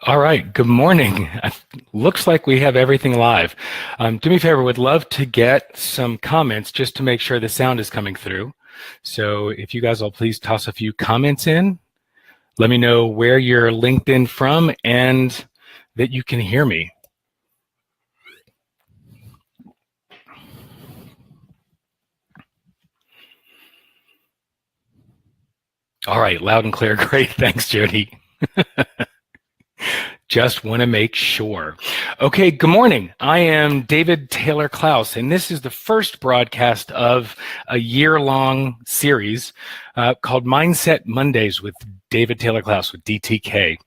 All right, good morning. Looks like we have everything live. Do me a favor, would love to get some comments just to make sure the sound is coming through. So if you guys will please toss a few comments in, let me know where you're linked in from and that you can hear me. All right, loud and clear, great, thanks Jody. Just want to make sure. Okay, good morning. I am David Taylor Klaus, and this is the first broadcast of a year-long series called Mindset Mondays with David Taylor Klaus with DTK.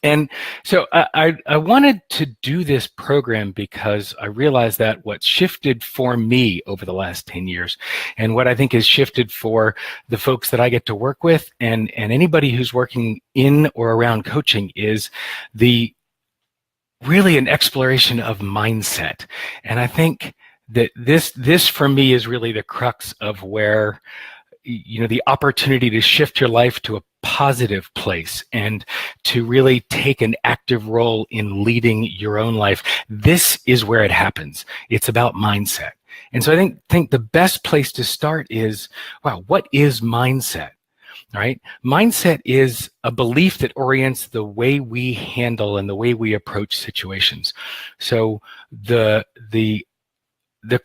And so I wanted to do this program because I realized that what shifted for me over the last 10 years and what I think has shifted for the folks that I get to work with and anybody who's working in or around coaching is really an exploration of mindset. And I think that this for me is really the crux of where the opportunity to shift your life to a positive place and to really take an active role in leading your own life. This is where it happens. It's about mindset. And so I think the best place to start is, wow, what is mindset? All right. Mindset is a belief that orients the way we handle and the way we approach situations. So the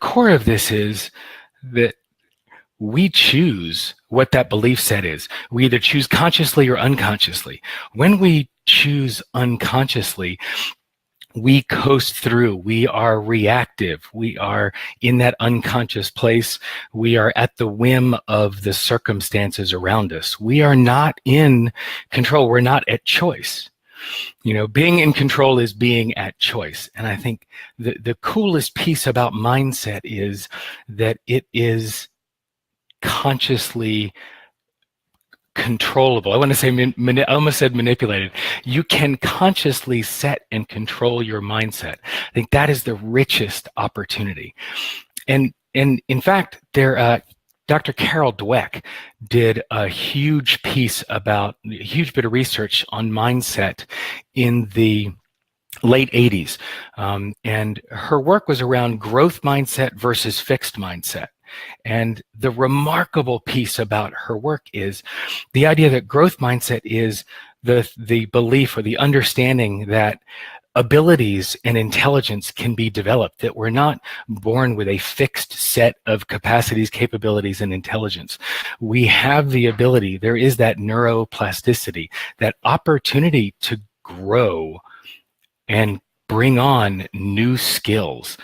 core of this is that we choose what that belief set is. We either choose consciously or unconsciously. When we choose unconsciously, we coast through. We are reactive. We are in that unconscious place. We are at the whim of the circumstances around us. We are not in control. We're not at choice. Being in control is being at choice. And I think the coolest piece about mindset is that it is consciously controllable. I want to say, I almost said manipulated. You can consciously set and control your mindset. I think that is the richest opportunity. And in fact, Dr. Carol Dweck did a huge bit of research on mindset in the late 80s. And her work was around growth mindset versus fixed mindset. And the remarkable piece about her work is the idea that growth mindset is the belief or the understanding that abilities and intelligence can be developed, that we're not born with a fixed set of capacities, capabilities, and intelligence. We have the ability, there is that neuroplasticity, that opportunity to grow and bring on new skills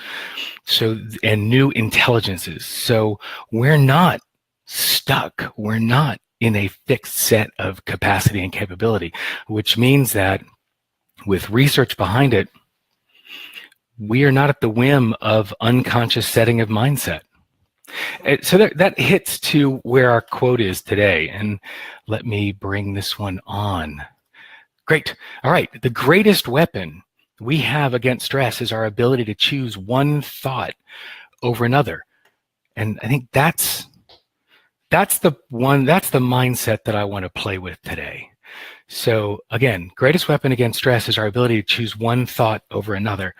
and new intelligences. So we're not stuck. We're not in a fixed set of capacity and capability, which means that with research behind it, we are not at the whim of unconscious setting of mindset. So that hits to where our quote is today. And let me bring this one on. Great. All right. The greatest weapon we have against stress is our ability to choose one thought over another. And I think that's the mindset that I want to play with today. So again, greatest weapon against stress is our ability to choose one thought over another.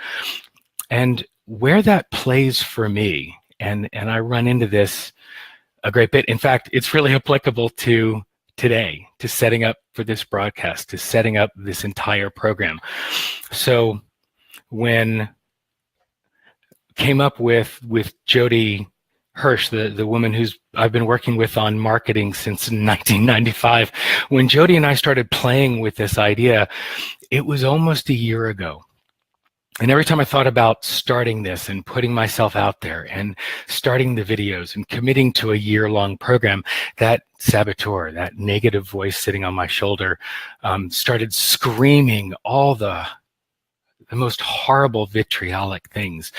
And where that plays for me, and I run into this a great bit. In fact, it's really applicable to today, to setting up for this broadcast, to setting up this entire program. So when came up with Jody Hirsch, the woman I've been working with on marketing since 1995, when Jody and I started playing with this idea, it was almost a year ago. And every time I thought about starting this and putting myself out there and starting the videos and committing to a year-long program, that saboteur, that negative voice sitting on my shoulder, started screaming all the most horrible vitriolic things.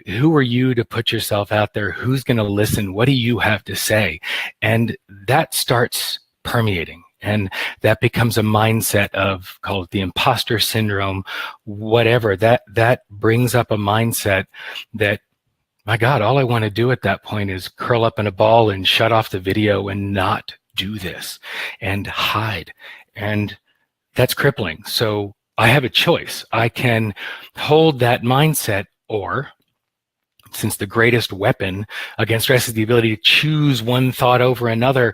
Who are you to put yourself out there? Who's going to listen? What do you have to say? And that starts permeating. And that becomes a mindset of, call it the imposter syndrome, whatever. That brings up a mindset that, my God, all I want to do at that point is curl up in a ball and shut off the video and not do this and hide. And that's crippling. So I have a choice. I can hold that mindset, or since the greatest weapon against stress is the ability to choose one thought over another,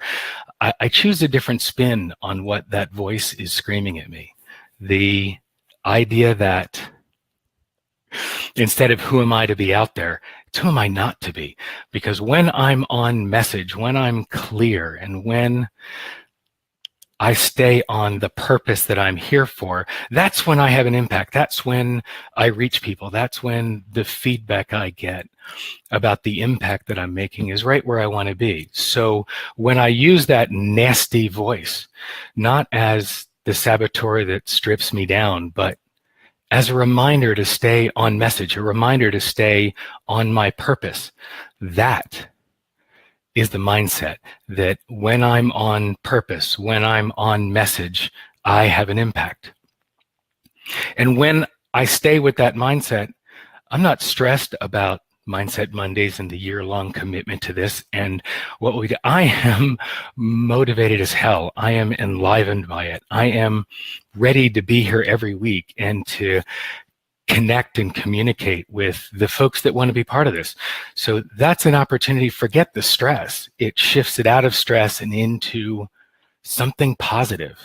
I choose a different spin on what that voice is screaming at me. The idea that instead of who am I to be out there, it's who am I not to be? Because when I'm on message, when I'm clear, and when I stay on the purpose that I'm here for, that's when I have an impact. That's when I reach people. That's when the feedback I get about the impact that I'm making is right where I want to be. So when I use that nasty voice, not as the saboteur that strips me down, but as a reminder to stay on message, a reminder to stay on my purpose, that is the mindset that when I'm on purpose, when I'm on message, I have an impact. And when I stay with that mindset, I'm not stressed about Mindset Mondays and the year-long commitment to this and what we do. I am motivated as hell. I am enlivened by it. I am ready to be here every week and to connect and communicate with the folks that want to be part of this. So that's an opportunity. Forget the stress. It shifts it out of stress and into something positive.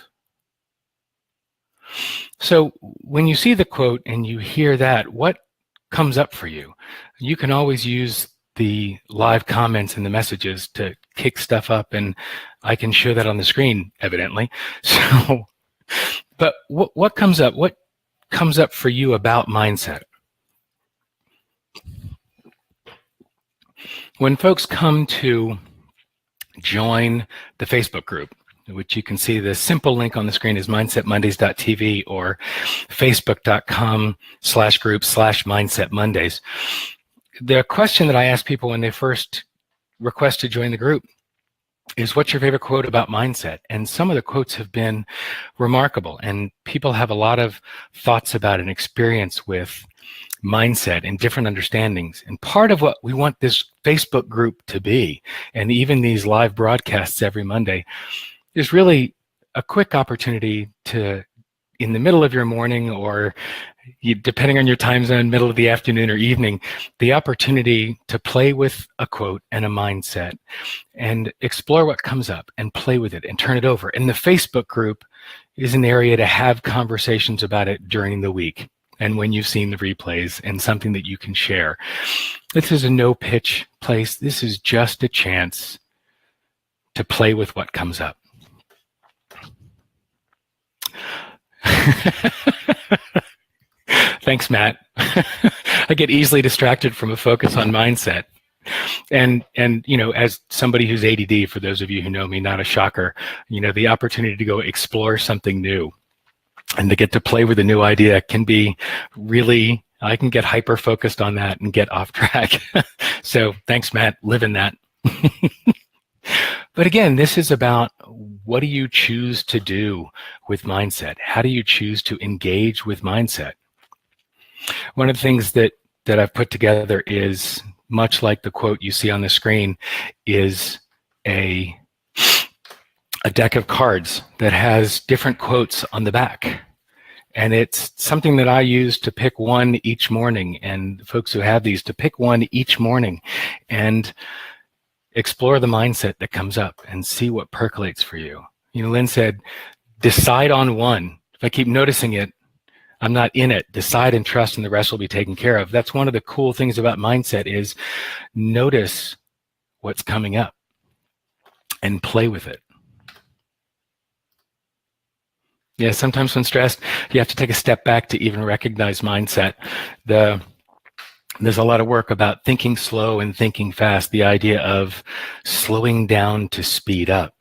So when you see the quote and you hear that, what comes up for you? You can always use the live comments and the messages to kick stuff up, and I can show that on the screen, evidently. So, but what comes up? What comes up for you about mindset? When folks come to join the Facebook group, which you can see the simple link on the screen is mindsetmondays.tv or facebook.com/group/mindsetmondays. The question that I ask people when they first request to join the group is, what's your favorite quote about mindset? And some of the quotes have been remarkable, and people have a lot of thoughts about and experience with mindset and different understandings. And part of what we want this Facebook group to be, and even these live broadcasts every Monday, is really a quick opportunity to, in the middle of your morning, or depending on your time zone, middle of the afternoon or evening, the opportunity to play with a quote and a mindset and explore what comes up and play with it and turn it over. And the Facebook group is an area to have conversations about it during the week and when you've seen the replays, and something that you can share. This is a no-pitch place. This is just a chance to play with what comes up. Thanks, Matt. I get easily distracted from a focus on mindset. And you know, as somebody who's ADD, for those of you who know me, not a shocker, you know, the opportunity to go explore something new and to get to play with a new idea can be really, I can get hyper focused on that and get off track. So thanks, Matt. Live in that. But again, this is about, what do you choose to do with mindset? How do you choose to engage with mindset? One of the things that I've put together is, much like the quote you see on the screen, is a deck of cards that has different quotes on the back. And it's something that I use to pick one each morning, and folks who have these to pick one each morning and explore the mindset that comes up and see what percolates for you. You know, Lynn said, decide on one. If I keep noticing it, I'm not in it. Decide and trust, and the rest will be taken care of. That's one of the cool things about mindset, is notice what's coming up and play with it. Yeah, sometimes when stressed, you have to take a step back to even recognize mindset. There's a lot of work about thinking slow and thinking fast, the idea of slowing down to speed up,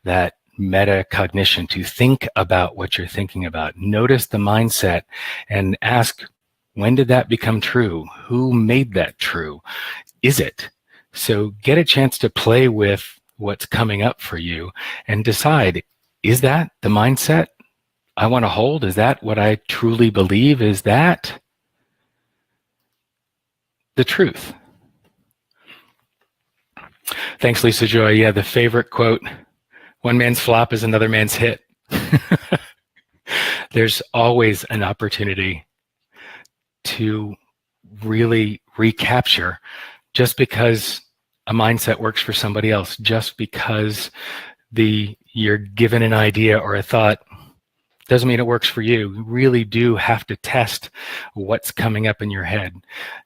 that metacognition, to think about what you're thinking about. Notice the mindset and ask, when did that become true? Who made that true? Is it? So get a chance to play with what's coming up for you and decide, is that the mindset I want to hold? Is that what I truly believe? Is that the truth? Thanks, Lisa Joy. Yeah, the favorite quote, one man's flop is another man's hit. there's always an opportunity to really recapture. Just because a mindset works for somebody else, just because you're given an idea or a thought, doesn't mean it works for you. You really do have to test what's coming up in your head.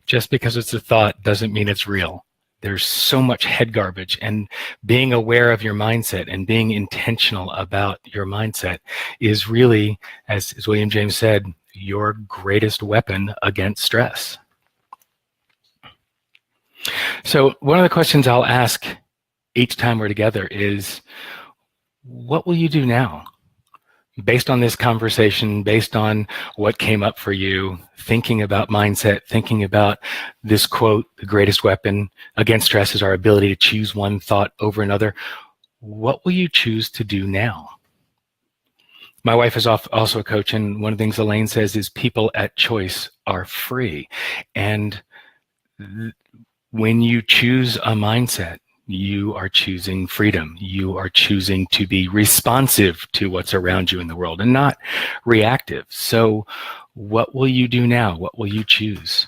Just because it's a thought doesn't mean it's real. There's so much head garbage, and being aware of your mindset and being intentional about your mindset is really, as William James said, your greatest weapon against stress. So one of the questions I'll ask each time we're together is, what will you do now? Based on this conversation, based on what came up for you, thinking about mindset, thinking about this quote, the greatest weapon against stress is our ability to choose one thought over another. What will you choose to do now? My wife is also a coach, and one of the things Elaine says is people at choice are free. And when you choose a mindset, you are choosing freedom. You are choosing to be responsive to what's around you in the world and not reactive. So what will you do now? What will you choose?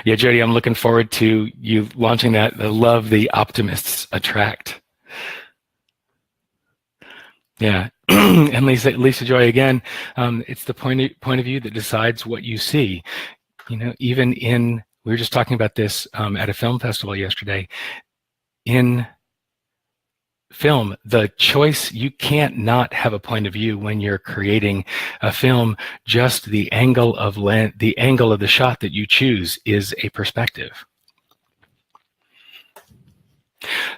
Yeah, Jody, I'm looking forward to you launching that. I love the optimists attract. Yeah. And Lisa Joy, again, it's the point of view that decides what you see. You know, even we were just talking about this at a film festival yesterday. In film, the choice, you can't not have a point of view when you're creating a film. Just the angle of the shot that you choose is a perspective.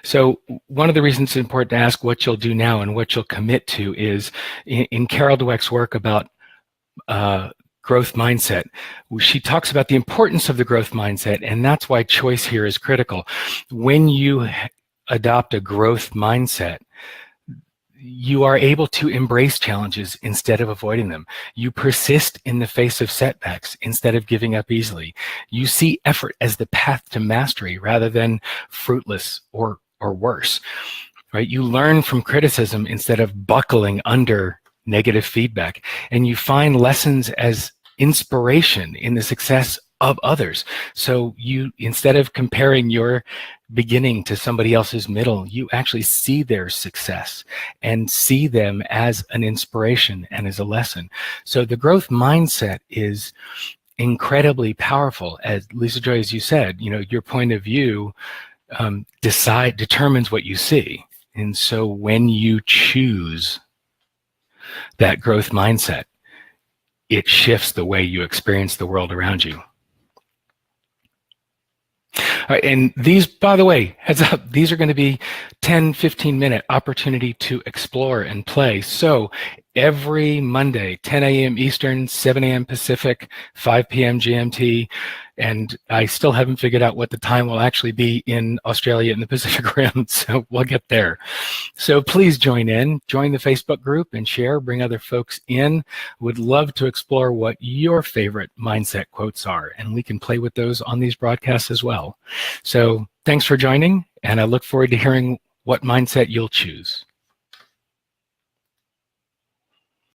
So one of the reasons it's important to ask what you'll do now and what you'll commit to is in Carol Dweck's work about growth mindset. She talks about the importance of the growth mindset, and that's why choice here is critical. When you adopt a growth mindset, you are able to embrace challenges instead of avoiding them. You persist in the face of setbacks instead of giving up easily. You see effort as the path to mastery rather than fruitless or worse. Right? You learn from criticism instead of buckling under negative feedback, and you find lessons as inspiration in the success of others. So you, instead of comparing your beginning to somebody else's middle, you actually see their success and see them as an inspiration and as a lesson. So the growth mindset is incredibly powerful. As Lisa Joy, as you said, you know, your point of view determines what you see. And so when you choose that growth mindset, it shifts the way you experience the world around you. All right, and these, by the way, heads up, these are going to be 10, 15-minute opportunity to explore and play. So every Monday, 10 a.m. Eastern, 7 a.m. Pacific, 5 p.m. GMT, and I still haven't figured out what the time will actually be in Australia in the Pacific Rim, so we'll get there. So please join the Facebook group and share, bring other folks in. Would love to explore what your favorite mindset quotes are, and we can play with those on these broadcasts as well. So thanks for joining, and I look forward to hearing what mindset you'll choose.